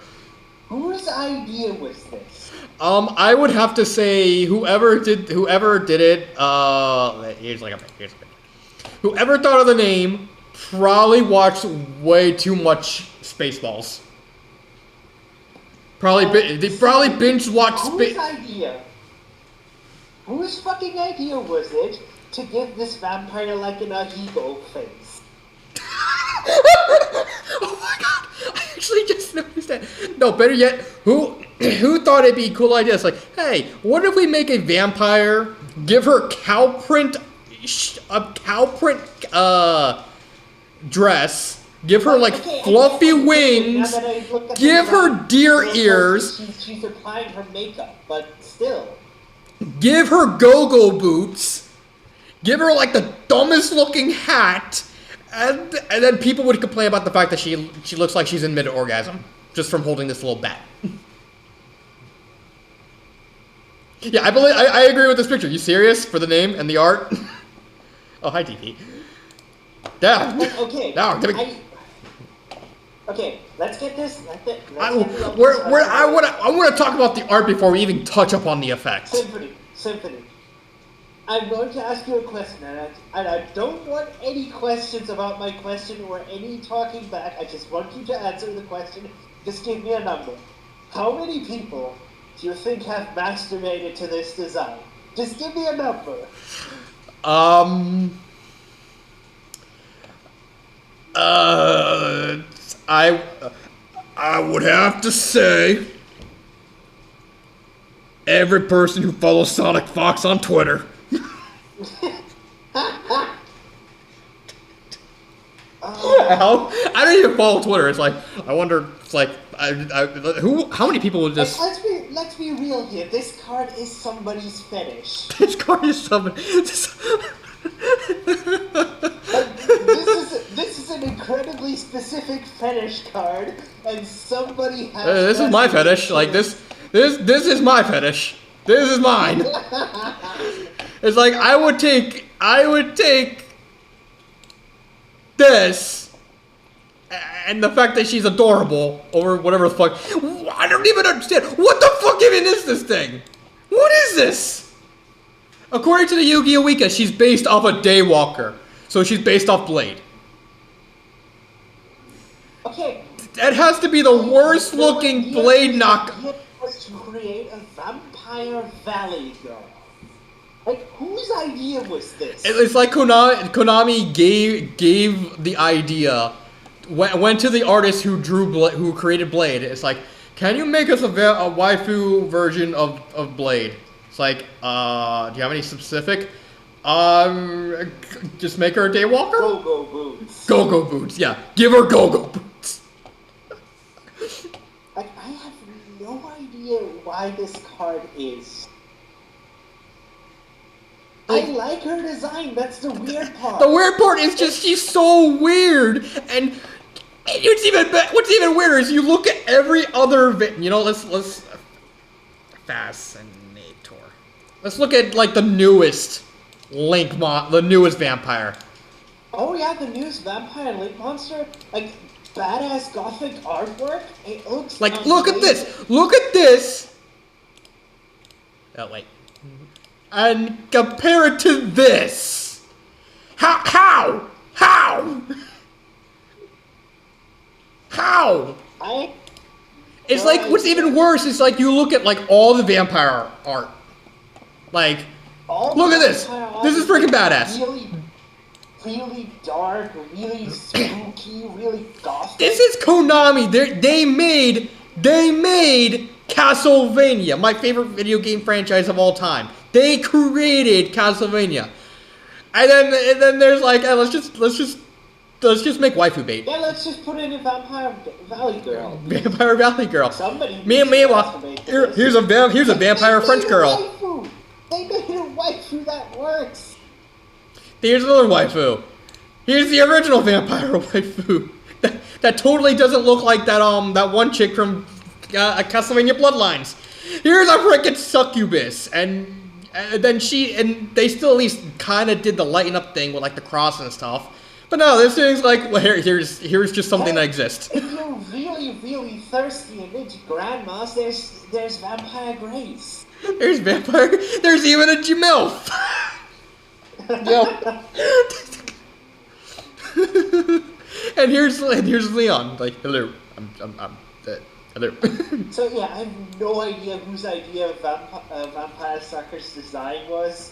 Whose idea was this? I would have to say whoever did it. Here's a picture. Whoever thought of the name probably watched way too much Spaceballs. They probably binge watched. Whose idea? Whose fucking idea was it to give this vampire like an Ahigo face? Oh my god! I actually just noticed that. No, better yet, who thought it'd be a cool idea? It's like, hey, what if we make a vampire, give her cow print dress, give her like fluffy wings, give her deer ears. She's applying her makeup, but still. Give her go-go boots, give her like the dumbest looking hat. And then people would complain about the fact that she looks like she's in mid-orgasm just from holding this little bat. Yeah, I agree with this picture. You serious for the name and the art? Oh, hi, DP. Yeah. Okay. Now, okay, let's get this. I want to talk about the art before we even touch upon the effects. Symphony. I'm going to ask you a question, and I don't want any questions about my question or any talking back. I just want you to answer the question. Just give me a number. How many people do you think have masturbated to this design? Just give me a number. I would have to say Every person who follows Sonic Fox on Twitter. How? I don't even follow Twitter. It's like, I wonder, it's like, how many people would just... Let's be real here. This card is somebody's fetish. This card is somebody... This is an incredibly specific fetish card, and somebody has... this is my fetish. Like, this is my fetish. This is mine. It's like, I would take this and the fact that she's adorable over whatever the fuck. I don't even understand. What the fuck even is this thing? What is this? According to the Yu-Gi-Oh! Wiki, she's based off a Daywalker. So she's based off Blade. Okay. That has to be the worst looking Blade knock. Was to create a Vampire Valley girl. Like, whose idea was this? It's like Konami gave the idea, went to the artist who who created Blade. It's like, can you make us a waifu version of Blade? It's like, do you have any specific? Just make her a Daywalker? Go-go boots. Go-go boots, yeah. Give her go-go boots. Like, I have no idea why this card is. I like her design, that's the weird part. The weird part is just she's so weird, and what's even weirder is you look at every other let's Fascinator. Let's look at like the newest the newest vampire. Oh yeah, the newest vampire Link monster, like badass gothic artwork. It looks like amazing. Look at this. Oh wait. And compare it to this. How? It's like, what's even worse is like you look at like all the vampire art. Like, look at this. This is freaking badass. Really dark, really spooky, really gothic. This is Konami. They made Castlevania, my favorite video game franchise of all time. They created Castlevania, and then there's like, let's just make waifu bait. Yeah, let's just put in a Vampire Valley girl. Vampire Valley girl. Somebody. Meanwhile, here's a vampire French girl. They made a waifu that works. Here's another waifu. Here's the original vampire waifu. That totally doesn't look like that one chick from Castlevania Bloodlines. Here's a freaking succubus, and then they still at least kind of did the lighten up thing with like the cross and stuff. But no, this thing's like, well, here's just something that exists. If you're really thirsty and into grandmas, there's Vampire Grace. There's even a Jamilf. Yo. and here's Leon. Like, hello, I'm dead. Hello. So yeah, I have no idea whose idea of Vampire Sucker's design was,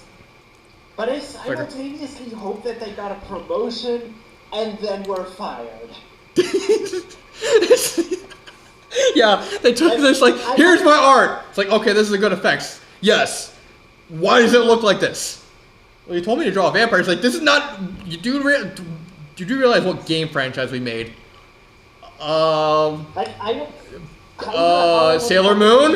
but I simultaneously hope that they got a promotion and then were fired. Yeah, they took this like, here's my art. It's like, okay, this is a good effects. Yes. Why does it look like this? Well, you told me to draw a vampire. It's like, this is not. You do realize what game franchise we made? Sailor Moon.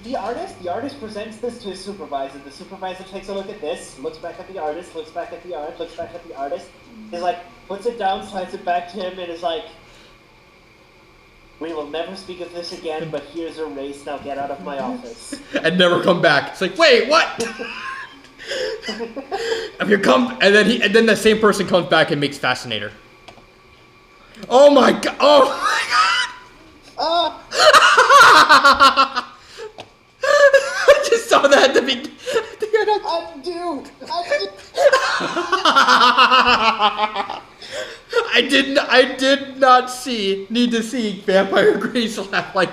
The artist presents this to his supervisor. The supervisor takes a look at this, looks back at the artist, looks back at the art, looks back at the artist. Is like, puts it down, slides it back to him, and is like, "We will never speak of this again, but here's a race, now get out of my office." And never come back. It's like, wait, what? If you come, and then the same person comes back and makes Fascinator. Oh my god! Oh my god! I just saw that at the beginning. Undo! I did not need to see Vampire Grace laugh like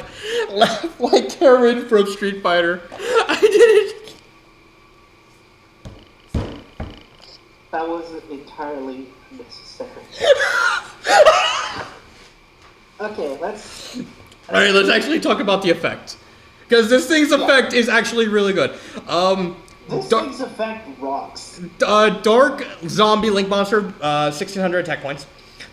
Karen from Street Fighter. I didn't. That wasn't entirely necessary. Okay, let's... Alright, let's actually talk about the effect. Because this thing's effect is actually really good. This thing's effect rocks. Dark zombie link monster, 1600 attack points.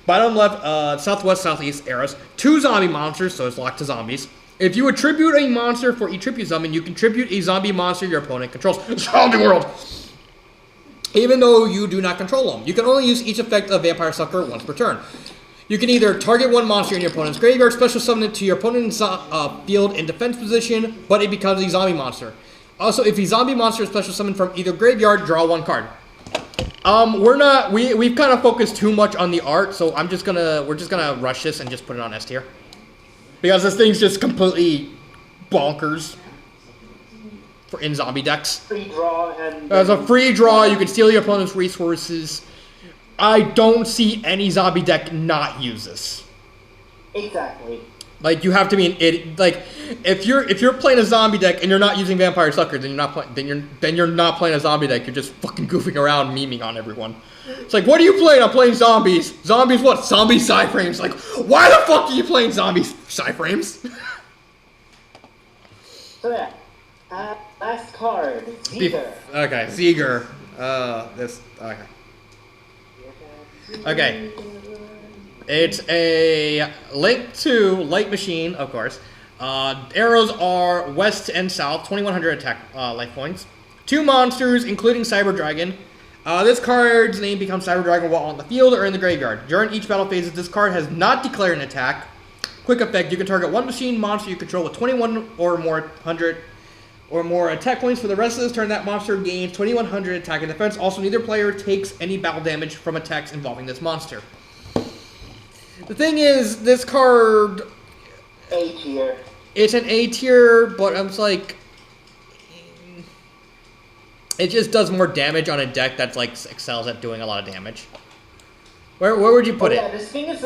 Bottom left, southwest, southeast arrows. 2 zombie monsters, so it's locked to zombies. If you attribute a monster for each tribute summon, you contribute a zombie monster your opponent controls. Zombie world! Even though you do not control them. You can only use each effect of Vampire Sucker once per turn. You can either target one monster in your opponent's graveyard, special summon it to your opponent's field in defense position, but it becomes a zombie monster. Also, if a zombie monster is special summoned from either graveyard, draw 1 card. We've kind of focused too much on the art, so we're just gonna rush this and just put it on S tier. Because this thing's just completely bonkers in zombie decks. Free draw and... As a free draw, you can steal your opponent's resources. I don't see any zombie deck not use this. Exactly. Like, you have to be an idiot. Like, if you're playing a zombie deck and you're not using Vampire Sucker, then you're not playing a zombie deck. You're just fucking goofing around, memeing on everyone. It's like, what are you playing? I'm playing zombies. Zombies what? Zombie Psy-frames. Like, why the fuck are you playing zombie Psy-frames? So yeah, last card, Zeger. Okay, Zeger. Okay. Okay. It's a Link to Light Machine, of course. Arrows are west and south, 2100 attack life points. 2 monsters, including Cyber Dragon. This card's name becomes Cyber Dragon while on the field or in the graveyard. During each battle phase, if this card has not declared an attack, quick effect, you can target 1 machine monster you control with 21 or more 100 or more attack points. For the rest of this turn, that monster gains 2100 attack and defense. Also, neither player takes any battle damage from attacks involving this monster. The thing is, this card... A tier. It's an A tier, but I'm just like... It just does more damage on a deck that's like excels at doing a lot of damage. Where would you put it? Yeah, this thing is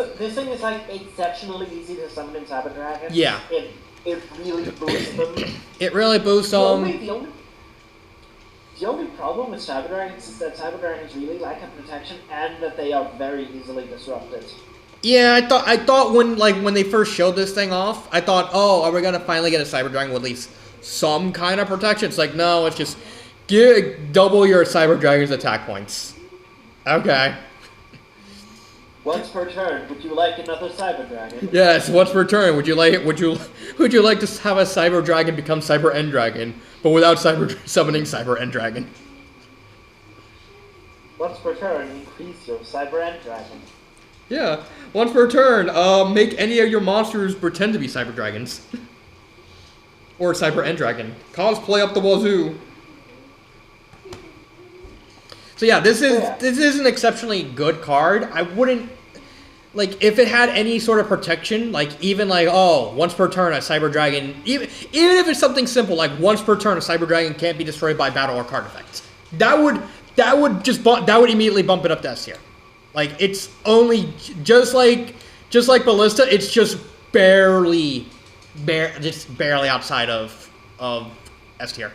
like exceptionally easy to summon in Cyber Dragon. Yeah. It really boosts them. It really boosts them. The only problem with Cyber Dragons is that Cyber Dragons really lack of protection and that they are very easily disrupted. Yeah, I thought when they first showed this thing off, I thought, oh, are we gonna finally get a Cyber Dragon with at least some kind of protection? It's like, no, it's just double your Cyber Dragon's attack points. Okay. Once per turn, would you like another Cyber Dragon? Yes, once per turn. Would you like to have a Cyber Dragon become Cyber End Dragon, but without summoning Cyber End Dragon? Once per turn, increase your Cyber End Dragon. Yeah, once per turn, make any of your monsters pretend to be Cyber Dragons. Or Cyber End Dragon. Cosplay up the wazoo. So yeah, this is an exceptionally good card. I wouldn't, like, if it had any sort of protection, like, even like, oh, once per turn a Cyber Dragon, even if it's something simple, like once per turn a Cyber Dragon can't be destroyed by battle or card effects. That would immediately bump it up to S tier. Like, it's only just like Ballista, it's just barely outside of S tier.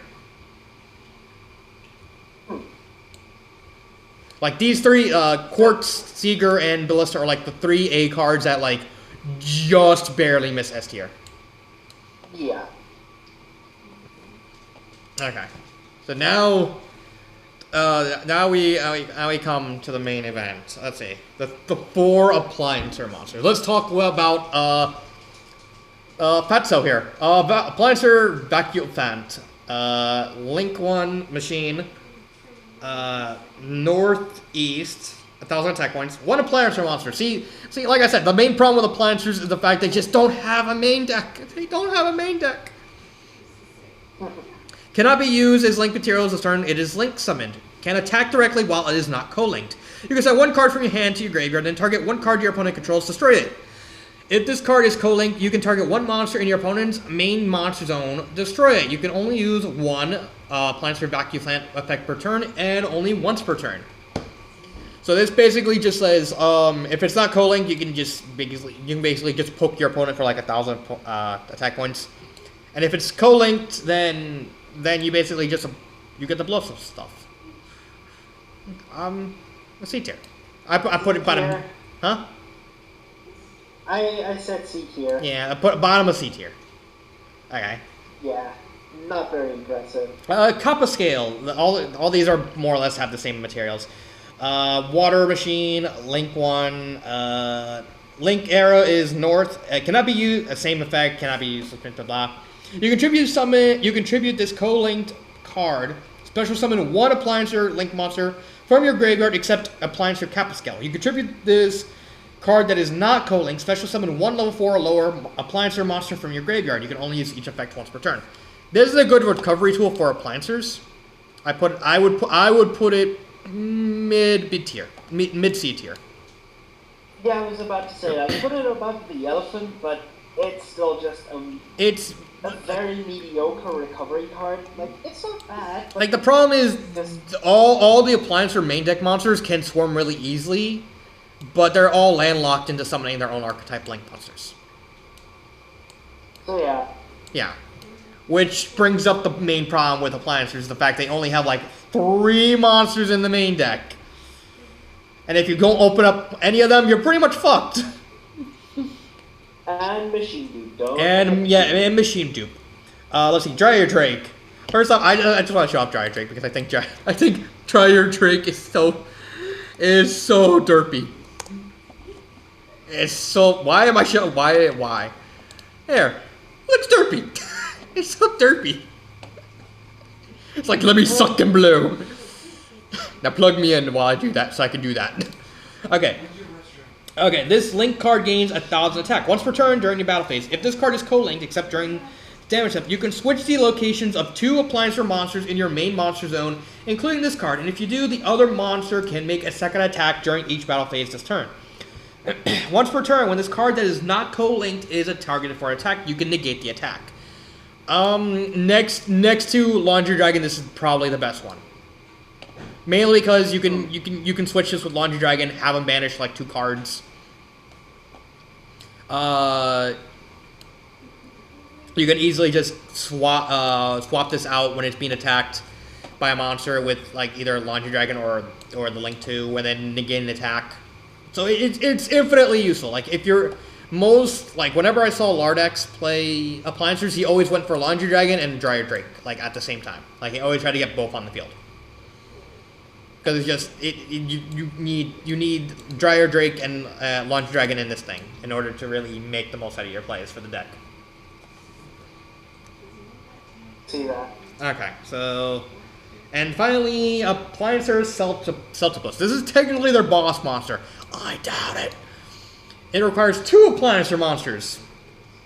Like, these 3, Quartz, Seeger, and Ballista are like the 3 A cards that like just barely miss S tier. Yeah. Okay. So now we come to the main event. Let's see. The 4 Appliancer monsters. Let's talk about Fatso here. Appliancer Vacuum Fant. Link 1 machine. Northeast, 1,000 attack points. 1 Appliancer monster. See, like I said, the main problem with Appliancers is the fact they just don't have a main deck. They don't have a main deck. Cannot be used as link materials this turn. It is link summoned. Can attack directly while it is not co-linked. You can set 1 card from your hand to your graveyard, then target 1 card your opponent controls, destroy it. If this card is co-linked, you can target 1 monster in your opponent's main monster zone, destroy it. You can only use 1 Appliancer Vacuum Plant effect per turn, and only once per turn. So this basically just says, if it's not co-linked, you can basically just poke your opponent for like 1,000 attack points. And if it's co-linked, then you basically just you get the blow stuff. Let's see tier. I put it bottom. Huh? I said C tier. Yeah, I put bottom of C tier. Okay. Yeah, not very impressive. Kappa scale. All these are more or less have the same materials. Water machine, link 1. Link arrow is north. It cannot be used. Same effect cannot be used. Blah blah. You contribute this co-linked card. Special summon 1 appliancer link monster from your graveyard, except appliancer Kappa scale. You contribute this card that is not co-linked. Special summon 1 level 4 or lower appliancer monster from your graveyard. You can only use each effect once per turn. This is a good recovery tool for appliancers. I would put it mid tier, mid C tier. Yeah, I was about to say I put it above the elephant, but it's still just it's a very mediocre recovery card. Like, it's not bad. Like, the problem is all the appliancer main deck monsters can swarm really easily, but they're all landlocked into summoning their own archetype link monsters. So yeah. Yeah. Which brings up the main problem with appliancers, the fact they only have like 3 monsters in the main deck. And if you don't open up any of them, you're pretty much fucked. And Machine Dupe, don't. And Machine Dupe. Let's see, Dryer Drake. First off, I just want to show off Dryer Drake because I think Dryer Drake is so derpy. It's so why? There, looks derpy. It's so derpy. It's like, let me suck and blow. Now plug me in while I do that, so I can do that. Okay. Okay, this link card gains 1,000 attack. Once per turn during your battle phase. If this card is co-linked, except during damage step, you can switch the locations of 2 appliancer monsters in your main monster zone, including this card. And if you do, the other monster can make a second attack during each battle phase this turn. Once per turn, when this card that is not co-linked is targeted for attack, you can negate the attack. Next to Laundry Dragon, this is probably the best one. Mainly because you can switch this with Laundry Dragon, have him banish like 2 cards. You can easily just swap this out when it's being attacked by a monster with like either Laundry Dragon or the Link 2, and then negate an attack. So it's infinitely useful. Like, if you're whenever I saw Lardex play appliancers, he always went for Laundry Dragon and Dryer Drake, like, at the same time. Like, he always tried to get both on the field. Because it's just, you need Dryer Drake and Laundry Dragon in this thing in order to really make the most out of your plays for the deck. See that. Okay, so... And finally, Appliancer Celtipus. This is technically their boss monster. I doubt it. It requires 2 Appliancer monsters.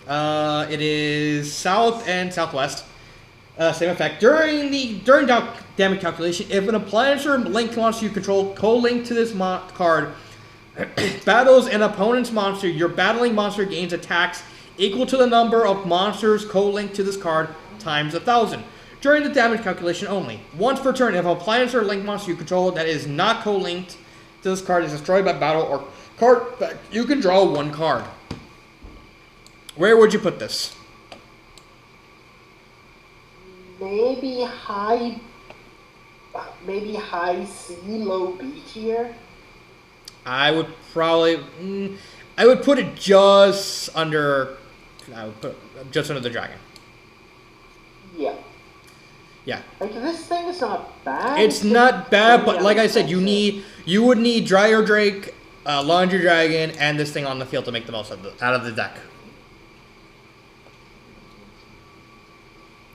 It is south and southwest. Same effect. During damage calculation, if an Appliancer link monster you control co-linked to this card battles an opponent's monster, your battling monster gains attacks equal to the number of monsters co-linked to this card times 1,000. During the damage calculation only. Once per turn, if an Appliancer link monster you control that is not co-linked to this card is destroyed by battle or card effect, you can draw 1 card. Where would you put this? Maybe high C, low B tier. I would probably, I would put it just under the dragon. Yeah. Yeah. Like, this thing is not bad. It's not bad, but like I said, you would need Dryer Drake, Laundry Dragon, and this thing on the field to make the most out of the deck.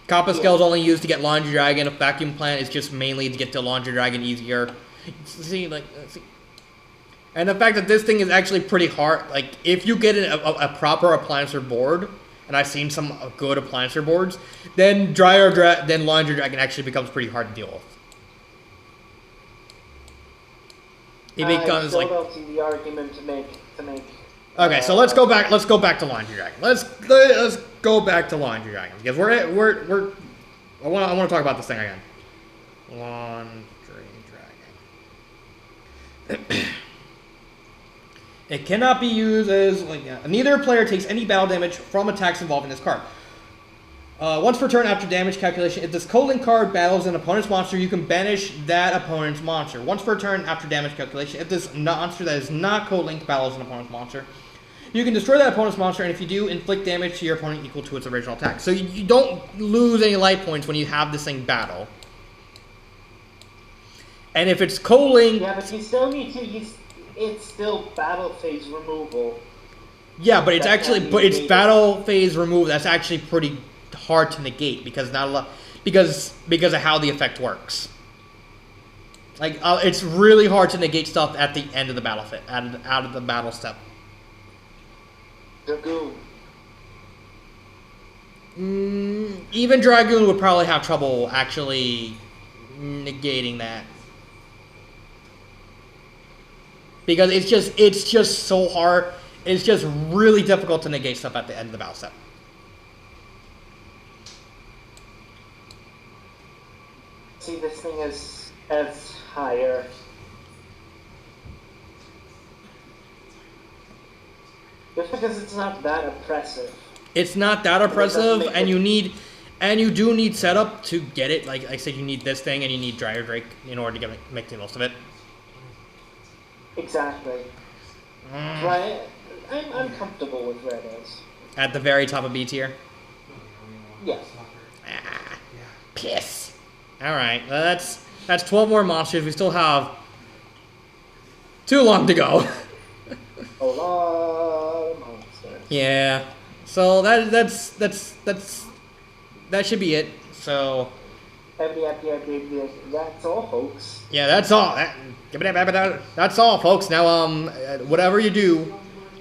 Kappa Scale is only used to get Laundry Dragon. A Vacuum Plant is just mainly to get to Laundry Dragon easier. See. And the fact that this thing is actually pretty hard, like, if you get a proper Appliancer board, and I've seen some good Appliancer boards, then Laundry Dragon actually becomes pretty hard to deal with. It becomes like. I still don't see the argument to make. Okay, so let's go back to Laundry Dragon. Let's go back to Laundry Dragon because I want to talk about this thing again. Laundry Dragon. It cannot be used as neither player takes any battle damage from attacks involving this card. Once per turn after damage calculation, if this co-link card battles an opponent's monster, you can banish that opponent's monster. Once per turn after damage calculation, if this monster that is not co-linked battles an opponent's monster, You can destroy that opponent's monster, and if you do, inflict damage to your opponent equal to its original attack. So you don't lose any life points when you have this thing battle. And if it's co-linked... Yeah, but you still need to use... It's still battle phase removal. Yeah, but it's actually... But it's battle phase removal. That's actually pretty hard to negate, because not a lot... Because of how the effect works. Like, it's really hard to negate stuff at the end of the battle fit, out of the battle step. Dragoon. Even Dragoon would probably have trouble actually negating that. Because it's just so hard. It's just really difficult to negate stuff at the end of the battle step. See, this thing is as higher. Just because it's not that oppressive. It's not that oppressive, and you do need setup to get it. Like I said, you need this thing, and you need Dryer Drake in order to make the most of it. Exactly. Right. I'm comfortable with where it is. At the very top of B tier. Yeah. Piss. All right, that's 12 more monsters. We still have too long to go. A lot of monsters. Yeah. So that should be it. So. That's all, folks. Yeah, that's all. That's all, folks. Now, whatever you do,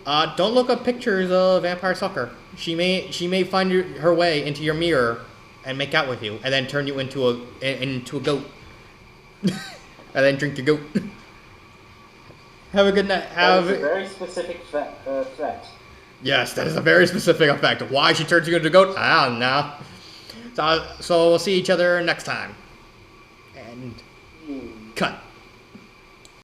don't look up pictures of Vampire Sucker. She may find her way into your mirror and make out with you, and then turn you into a goat, and then drink your goat. Have a good night. That is a very specific threat. Yes, that is a very specific effect. Why she turns you into a goat, I don't know. So we'll see each other next time. And cut.